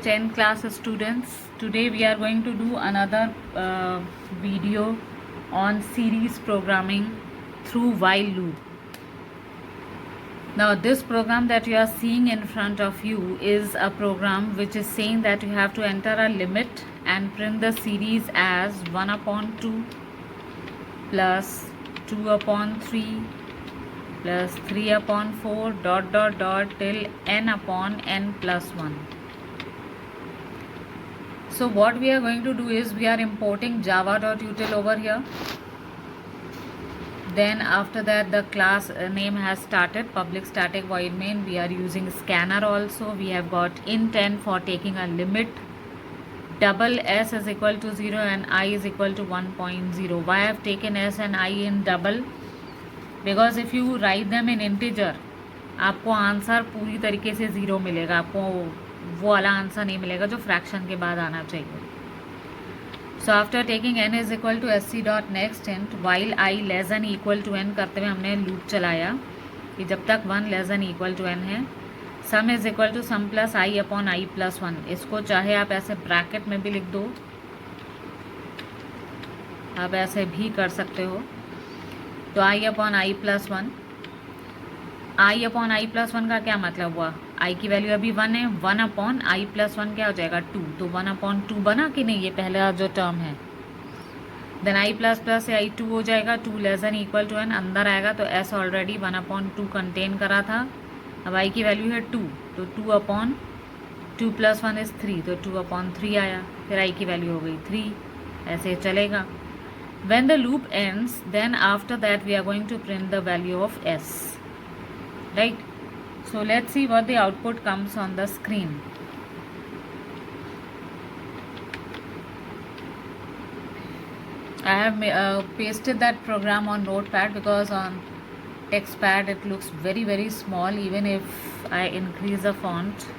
10th class students. Today we are going to do another video on series programming through while loop. Now this program that you are seeing in front of you is a program which is saying that you have to enter a limit and print the series as 1/2 plus 2/3 plus 3/4 ... till n/n plus 1. So what we are going to do is we are importing java.util over here. Then after that the class name has started, public static void main. We are using scanner also. We have got int for taking a limit. Double s is equal to 0 and I is equal to 1.0. Why I have taken s and I in double? Because if you write them in integer, आपको answer पूरी तरीके से 0 मिलेगा. आपको वो वाला answer नहीं मिलेगा जो फ्रैक्शन के बाद आना चाहिए. So after taking n is equal to sc dot next int while i less than equal to n करते हुए हमने लूप चलाया कि जब तक 1 less than equal to n है. Sum is equal to sum plus i upon i plus 1. इसको चाहे आप ऐसे ब्रैकेट में भी लिख दो, आप ऐसे भी कर सकते हो. तो i upon i plus 1. i upon i plus 1 का क्या मतलब हुआ? i की वैल्यू अभी 1 है. 1 अपॉन i प्लस 1 क्या हो जाएगा? 2. तो 1/2 बना कि नहीं? ये पहला जो टर्म है. देन i प्लस प्लस से i 2 हो जाएगा. 2 less than equal to n अंदर आएगा तो s ऑलरेडी 1/2 कंटेन करा था. अब i की वैल्यू है 2, तो 2/2 प्लस 1 इज़ 3, तो 2/3 आया. फिर i की वैल्यू हो गई 3. ऐसे चलेगा. When the loop ends, then after that we are going to print the value of s, right? So let's see what the output comes on the screen. I have pasted that program on Notepad because on TextPad it looks very small even if I increase the font.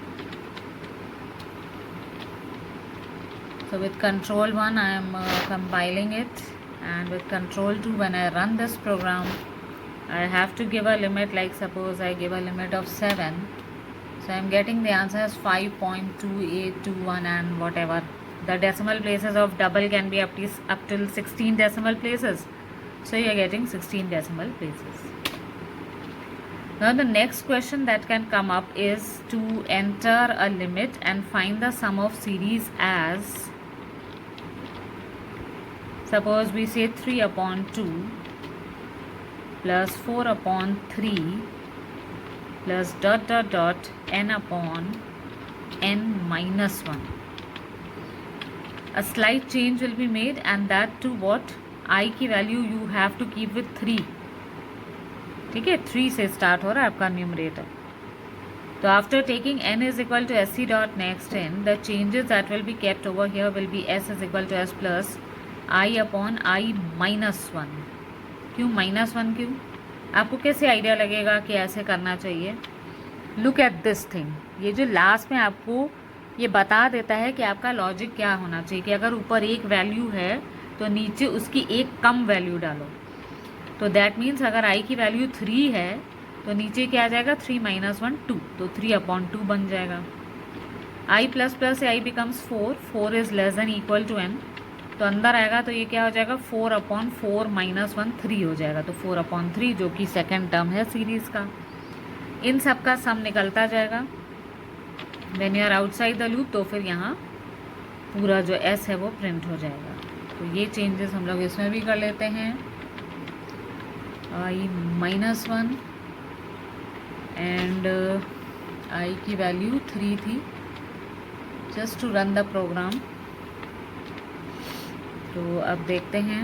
So with control 1 I am compiling it, and with control 2 when I run this program I have to give a limit. Like suppose I give a limit of 7, so I am getting the answer as 5.2821 and whatever. The decimal places of double can be up till 16 decimal places, so you are getting 16 decimal places. Now the next question that can come up is to enter a limit and find the sum of series as, suppose we say 3/2 plus 4/3 plus ... n/n minus 1. A slight change will be made, and that to what? I की value you have to keep with 3. ठीक है, 3 से start हो रहा है आपका numerator. तो after taking n is equal to sc dot next n, the changes that will be kept over here will be s is equal to s plus i upon i minus 1. क्यों -1? क्यों? आपको कैसे idea लगेगा कि ऐसे करना चाहिए? Look at this thing. ये जो लास्ट में आपको ये बता देता है कि आपका लॉजिक क्या होना चाहिए, कि अगर ऊपर एक वैल्यू है तो नीचे उसकी एक कम वैल्यू डालो. तो दैट मीन्स अगर i की वैल्यू 3 है तो नीचे क्या आ जाएगा? 3 - 1 2, तो 3/2 बन जाएगा. i प्लस प्लस से i becomes 4. 4 is less than equal to n, तो अंदर आएगा तो ये क्या हो जाएगा? 4/4 - 1 3 हो जाएगा. तो 4/3 जो कि सेकेंड टर्म है सीरीज़ का. इन सब का सम निकलता जाएगा. When you are outside the loop तो फिर यहाँ पूरा जो s है वो प्रिंट हो जाएगा. तो ये चेंजेस हम लोग इसमें भी कर लेते हैं. i - 1 एंड i की वैल्यू 3 थी, just to run the program. तो अब देखते हैं,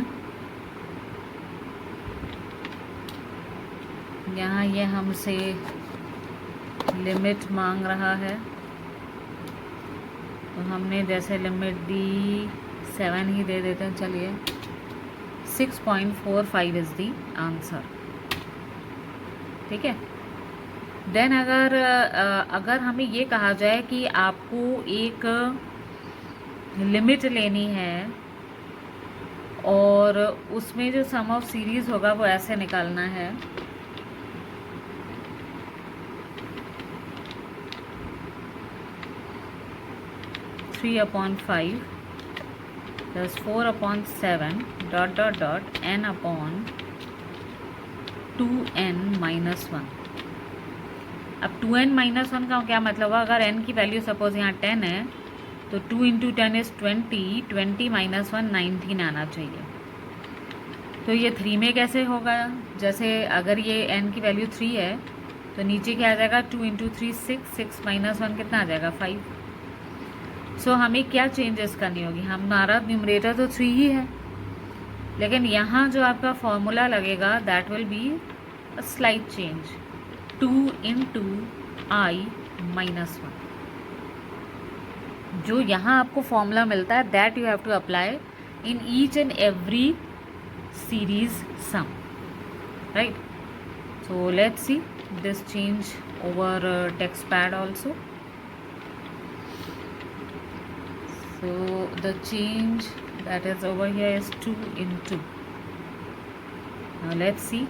यहाँ ये हमसे लिमिट मांग रहा है. तो हमने जैसे लिमिट दी 7 ही दे देते हैं. चलिए 6.45 इज़ दी आंसर. ठीक है. देन अगर हमें ये कहा जाए कि आपको एक लिमिट लेनी है और उसमें जो सम ऑफ सीरीज़ होगा वो ऐसे निकालना है. 3/5 plus 4/7 dot dot dot n/2n-1। अब 2n-1 का क्या मतलब है? अगर n की वैल्यू सपोज यहाँ 10 है तो 2 × 10 इज़ 20, 20 - 1 19 आना चाहिए। तो ये 3 में कैसे होगा? जैसे अगर ये n की वैल्यू 3 है तो नीचे क्या आ जाएगा? 2 × 3 6, 6 - 1 कितना आ जाएगा? 5। सो हमें क्या चेंजेस करनी होगी? हमारा न्यूमरेटर तो 3 ही है, लेकिन यहाँ जो आपका फॉर्मूला लगेगा that will be a slight change, 2 × i-1। जो यहाँ आपको फॉर्मूला मिलता है that you have to apply in each and every series sum, right? So let's see this change over text pad also. So the change that is over here is 2 × 2. Now let's see.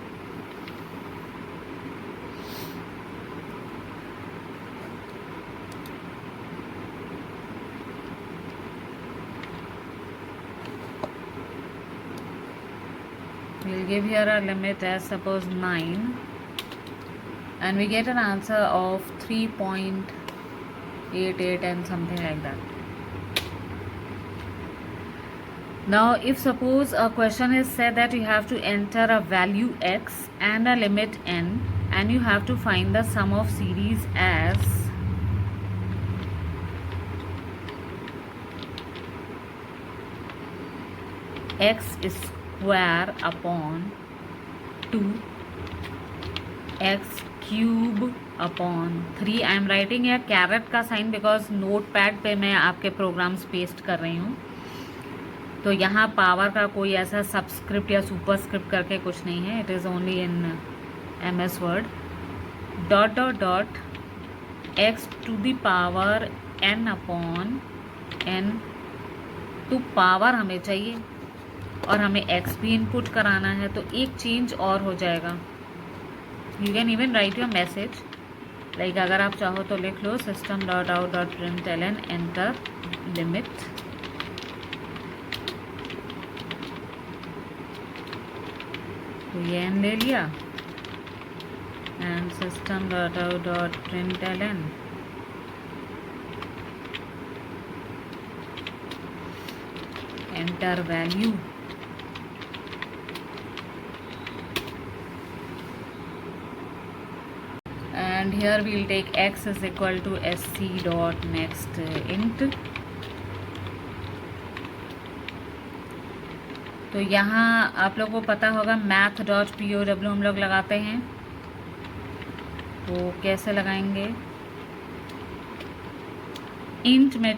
We'll give here a limit as suppose 9. And we get an answer of 3.88 and something like that. Now if suppose a question is said that you have to enter a value x and a limit n, and you have to find the sum of series as x square upon 2 x cube upon 3। I am writing या carat का sign because note pad पर मैं आपके programmes paste कर रही हूँ, तो यहाँ पावर का कोई ऐसा सबस्क्रिप्ट या सुपरस्क्रिप्ट करके कुछ नहीं है, it is only in MS word. Dot dot dot x⁴ n/n, तो पावर हमें चाहिए और हमें x भी इनपुट कराना है, तो एक चेंज और हो जाएगा। You can even right your message, like अगर आप चाहो तो लिख लो system.out.println एंटर लिमिट, तो ये n ले लिया and system.out.println enter value, and here we will take x is equal to sc dot next int। तो यहाँ आप लोगों को पता होगा math.pow हम लोग लगाते हैं, तो कैसे लगाएंगे? इंट में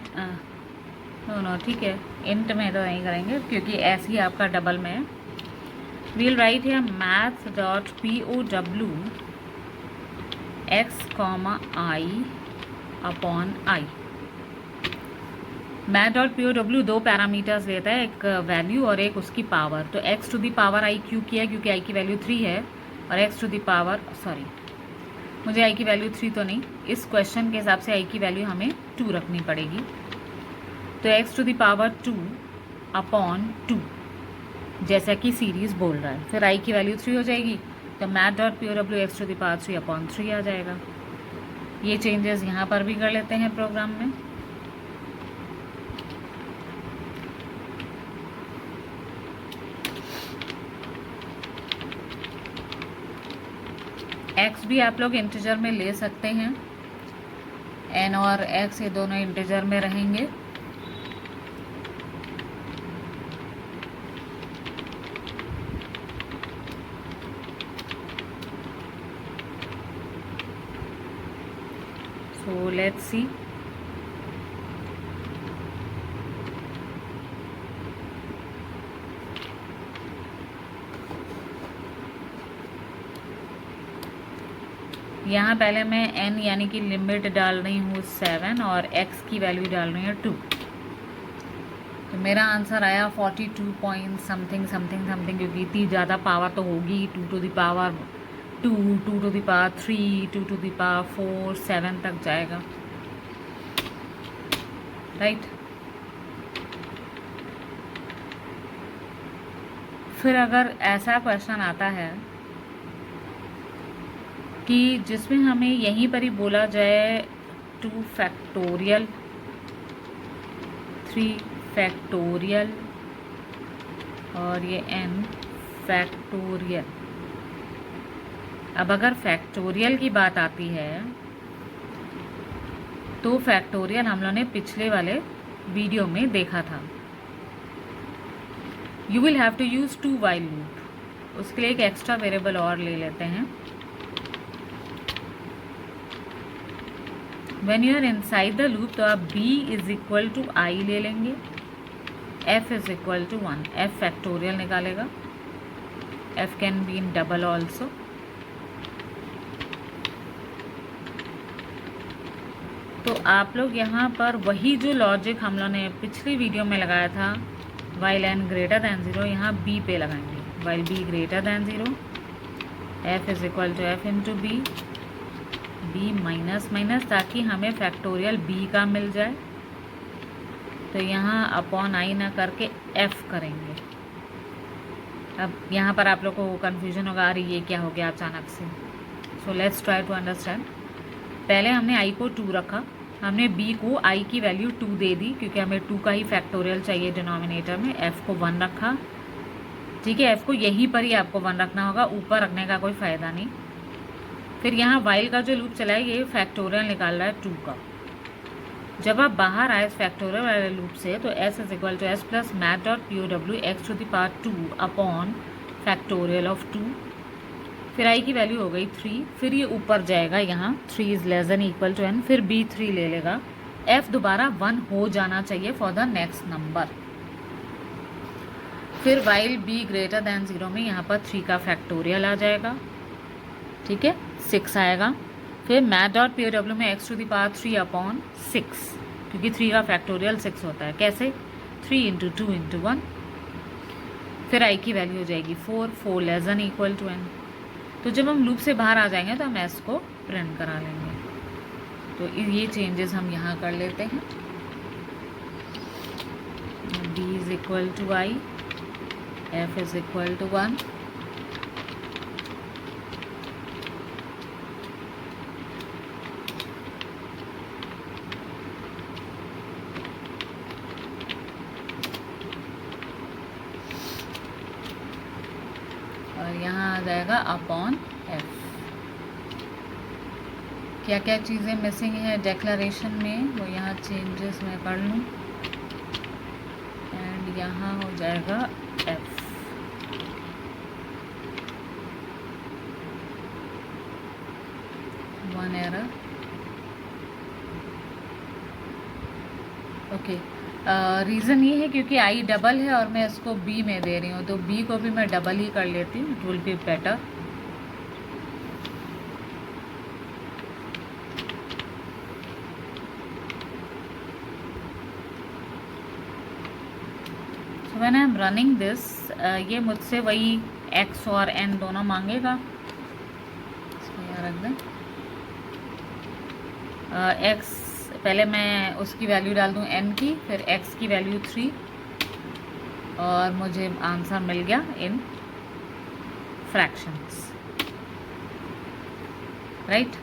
नो ठीक है, इंट में तो नहीं करेंगे क्योंकि ऐसे ही आपका डबल में है। वील राइट है math.pow x, i/i। math.pow दो पैरामीटर्स लेता है, एक वैल्यू और एक उसकी पावर। तो x⁴ क्यों किया? क्योंकि i की वैल्यू 3 है और सॉरी मुझे i की वैल्यू 3 तो नहीं, इस क्वेश्चन के हिसाब से i की वैल्यू हमें 2 रखनी पड़ेगी। तो x⁴2/2 जैसा कि सीरीज़ बोल रहा है, फिर i की वैल्यू 3 हो जाएगी, तो math.pow x⁴3/3 आ जाएगा। ये चेंजेस यहाँ पर भी कर लेते हैं प्रोग्राम में। x भी आप लोग इंटीजर में ले सकते हैं, n और x ये दोनों इंटीजर में रहेंगे। So let's see. यहाँ पहले मैं n यानी कि लिमिट डाल रही हूँ 7 और x की वैल्यू डाल रही हूँ 2, तो मेरा आंसर आया 42 पॉइंट समथिंग समथिंग समथिंग, क्योंकि इतनी ज़्यादा पावर तो होगी, 2 to the power 2, 2 to the power 3, 2 to the power 4, 7 तक जाएगा, राइट। फिर अगर ऐसा क्वेश्चन आता है कि जिसमें हमें यहीं पर ही बोला जाए 2 फैक्टोरियल 3 फैक्टोरियल और ये n फैक्टोरियल। अब अगर फैक्टोरियल की बात आती है तो फैक्टोरियल हम लोगों ने पिछले वाले वीडियो में देखा था। You will have to use 2 while loop. उसके लिए एक एक्स्ट्रा वेरिएबल और ले लेते हैं। When you are inside the loop तो आप b is equal to i ले लेंगे, f is equal to 1। f factorial निकालेगा। f can be in double also. तो आप लोग यहाँ पर वही जो लॉजिक हम लोग ने पिछली वीडियो में लगाया था वाइल n ग्रेटर दैन 0, यहाँ b पे लगाएंगे। While b greater than 0 f is equal to f into b, b minus minus, ताकि हमें फैक्टोरियल b का मिल जाए। तो यहाँ अपॉन आई ना करके f करेंगे। अब यहाँ पर आप लोग को कन्फ्यूजन होगा, अरे ये क्या हो गया अचानक से। So let's try to understand. पहले हमने i को 2 रखा, हमने b को i की वैल्यू 2 दे दी क्योंकि हमें 2 का ही फैक्टोरियल चाहिए डिनोमिनेटर में। f को 1 रखा, ठीक है। f को यहीं पर ही आपको 1 रखना होगा, ऊपर रखने का कोई फ़ायदा नहीं। फिर यहाँ वाइल का जो लूप चला है ये फैक्टोरियल निकाल रहा है 2 का। जब आप बाहर आए इस फैक्टोरियल वाले लूप से तो s is equal to s plus math dot p o डब्ल्यू x to the power 2 upon factorial of 2। फिर i की वैल्यू हो गई 3। फिर ये ऊपर जाएगा, यहाँ 3 is less than equal to n। फिर b 3 ले लेगा। f दोबारा 1 हो जाना चाहिए फॉर द नेक्स्ट नंबर। फिर वाइल b ग्रेटर दैन 0 में यहाँ पर 3 का फैक्टोरियल आ जाएगा, ठीक है, 6 आएगा। फिर मैथ डॉट पी ओ डब्ल्यू में x to the power 3 upon 6, क्योंकि 3 का फैक्टोरियल 6 होता है। कैसे? 3 इंटू 2 इंटू 1। फिर i की वैल्यू हो जाएगी 4 less than equal to n। तो जब हम लूप से बाहर आ जाएंगे तो हम s को प्रिंट करा लेंगे। तो ये चेंजेस हम यहाँ कर लेते हैं। b is equal to i, f is equal to 1। और यहाँ आ जाएगा अपॉन f। क्या क्या चीज़ें मिसिंग है डेक्लरेशन में वो यहाँ चेंजेस मैं कर लूँ, एंड यहाँ हो जाएगा f। One error, okay. Reason ये है क्योंकि आई डबल है और मैं इसको b में दे रही हूँ, तो b को भी मैं डबल ही कर लेती हूँ, it will be better. So when I am running this, ये मुझसे वही x और n दोनों मांगेगा। इसको यहाँ रख दें। x पहले मैं उसकी वैल्यू डाल दूँ n की, फिर x की वैल्यू 3, और मुझे आंसर मिल गया इन फ्रैक्शंस, राइट।